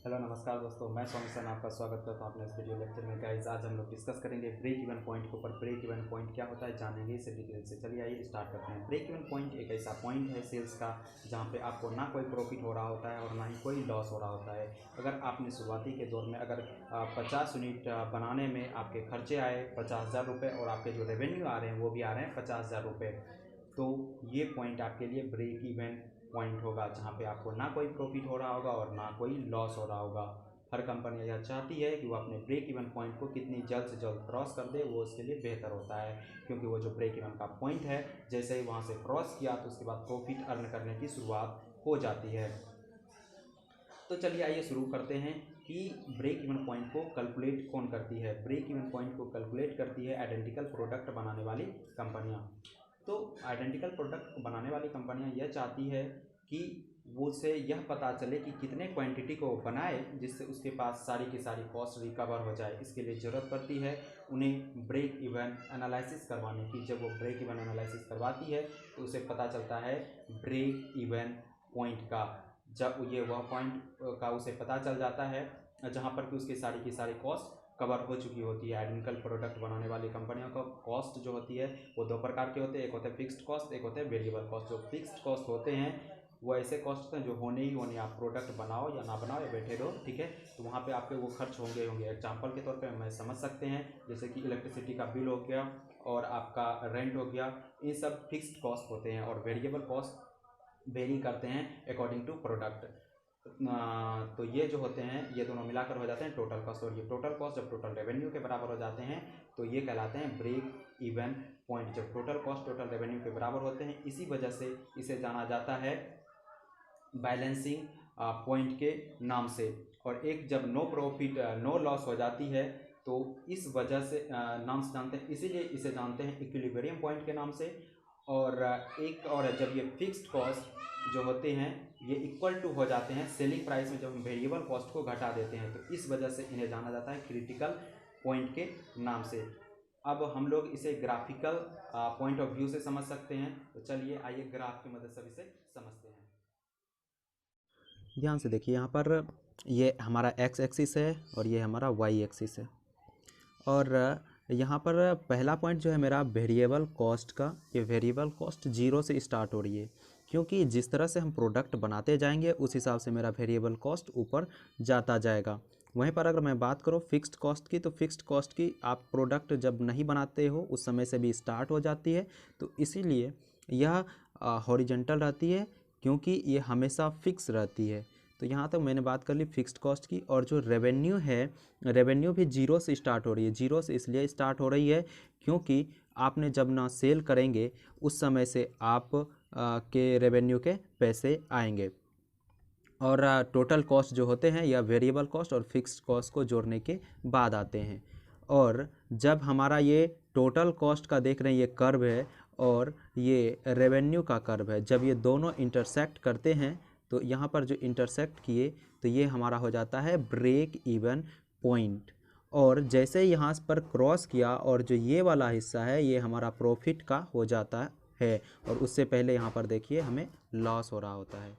Hello नमस्कार दोस्तों, मैं स्वामी सर आपका स्वागत करता हूं अपने इस वीडियो लेक्चर में। गाइस आज हम लोग डिस्कस करेंगे ब्रेक इवन पॉइंट के ऊपर। ब्रेक इवन पॉइंट क्या होता है जानेंगे इसे डिटेल से। चलिए आइए स्टार्ट करते हैं। ब्रेक इवन पॉइंट एक ऐसा पॉइंट है सेल्स का जहां पे आपको ना कोई प्रॉफिट हो रहा होता है और ना ही कोई लॉस हो रहा होता है। अगर आपने शुरुआती के दौर में अगर 50 यूनिट बनाने में आपके खर्चे आए 50,000 रुपये और आपके जो रेवेन्यू आ रहे हैं वो भी आ रहे हैं 50,000 रुपये, तो ये पॉइंट आपके लिए ब्रेक इवन पॉइंट होगा जहाँ पे आपको ना कोई प्रॉफिट हो रहा होगा और ना कोई लॉस हो रहा होगा। हर कंपनी यह चाहती है कि वो अपने ब्रेक इवन पॉइंट को कितनी जल्द से जल्द क्रॉस कर दे, वो उसके लिए बेहतर होता है, क्योंकि वो जो ब्रेक इवन का पॉइंट है जैसे ही वहाँ से क्रॉस किया तो उसके बाद प्रॉफिट अर्न करने की शुरुआत हो जाती है। तो चलिए आइए शुरू करते हैं कि ब्रेक इवन पॉइंट को कैलकुलेट कौन करती है। ब्रेक इवन पॉइंट को कैलकुलेट करती है आइडेंटिकल प्रोडक्ट बनाने वाली कंपनियां। तो आइडेंटिकल प्रोडक्ट बनाने वाली कंपनियां यह चाहती है कि वो से यह पता चले कि कितने क्वांटिटी को बनाए जिससे उसके पास सारी की सारी कॉस्ट रिकवर हो जाए। इसके लिए ज़रूरत पड़ती है उन्हें ब्रेक इवन एनालिसिस करवाने की। जब वो ब्रेक इवन एनालिसिस करवाती है तो उसे पता चलता है ब्रेक इवन पॉइंट का। जब ये वह पॉइंट का उसे पता चल जाता है जहाँ पर कि उसकी सारी की सारी कॉस्ट कवर हो चुकी होती है। आइडेंटिकल प्रोडक्ट बनाने वाली कंपनियों का कॉस्ट जो होती है वो दो प्रकार के होते हैं, एक होते हैं फिक्स्ड कॉस्ट, एक होते हैं वेरिएबल कॉस्ट। जो फिक्स्ड कॉस्ट होते हैं वो ऐसे कॉस्ट होते हैं जो होने ही होने, आप प्रोडक्ट बनाओ या ना बनाओ या बैठे रहो, ठीक है, तो वहाँ पे आपके वो खर्च होंगे। एग्जांपल के तौर पे मैं समझ सकते हैं जैसे कि इलेक्ट्रिसिटी का बिल हो गया और आपका रेंट हो गया, ये सब फिक्स्ड कॉस्ट होते हैं। और वेरिएबल कॉस्ट वेरी करते हैं अकॉर्डिंग टू प्रोडक्ट। तो ये जो होते हैं ये दोनों मिलाकर हो जाते हैं टोटल कॉस्ट। और ये टोटल कॉस्ट जब टोटल रेवेन्यू के बराबर हो जाते हैं तो ये कहलाते हैं ब्रेक इवन पॉइंट। जब टोटल कॉस्ट टोटल रेवेन्यू के बराबर होते हैं, इसी वजह से इसे जाना जाता है बैलेंसिंग पॉइंट के नाम से। और एक जब नो प्रॉफिट नो लॉस हो जाती है तो इस वजह से नाम से जानते हैं, इसीलिए इसे जानते हैं इक्विलिब्रियम पॉइंट के नाम से। और एक और जब ये फिक्स्ड कॉस्ट जो होते हैं ये इक्वल टू हो जाते हैं सेलिंग प्राइस में, जब हम वेरिएबल कॉस्ट को घटा देते हैं, तो इस वजह से इन्हें जाना जाता है क्रिटिकल पॉइंट के नाम से। अब हम लोग इसे ग्राफिकल पॉइंट ऑफ व्यू से समझ सकते हैं। तो चलिए आइए ग्राफ की मदद से इसे समझते हैं। ध्यान से देखिए, यहाँ पर ये हमारा एक्स एक्सिस है और ये हमारा वाई एक्सिस है। और यहाँ पर पहला पॉइंट जो है मेरा वेरिएबल कॉस्ट का, ये वेरिएबल कॉस्ट 0 से स्टार्ट हो रही है, क्योंकि जिस तरह से हम प्रोडक्ट बनाते जाएंगे उस हिसाब से मेरा वेरिएबल कॉस्ट ऊपर जाता जाएगा। वहीं पर अगर मैं बात करूँ फिक्स्ड कॉस्ट की, तो फिक्स्ड कॉस्ट की आप प्रोडक्ट जब नहीं बनाते हो उस समय से भी स्टार्ट हो जाती है, तो इसीलिए यह हॉरिजॉन्टल रहती है, क्योंकि ये हमेशा फिक्स रहती है। तो यहाँ तक मैंने बात कर ली फिक्स्ड कॉस्ट की। और जो रेवेन्यू है, रेवेन्यू भी 0 से स्टार्ट हो रही है। 0 से इसलिए स्टार्ट हो रही है क्योंकि आपने जब ना सेल करेंगे उस समय से आप के रेवेन्यू के पैसे आएंगे। और टोटल कॉस्ट जो होते हैं या वेरिएबल कॉस्ट और फिक्स्ड कॉस्ट को जोड़ने के बाद आते हैं। और जब हमारा ये टोटल कॉस्ट का देख रहे हैं ये कर्व है और ये रेवेन्यू का कर्व है, जब ये दोनों इंटरसेक्ट करते हैं तो यहाँ पर जो इंटरसेक्ट किए तो ये हमारा हो जाता है ब्रेक इवन पॉइंट। और जैसे यहाँ पर क्रॉस किया और जो ये वाला हिस्सा है ये हमारा प्रॉफिट का हो जाता है, और उससे पहले यहाँ पर देखिए हमें लॉस हो रहा होता है।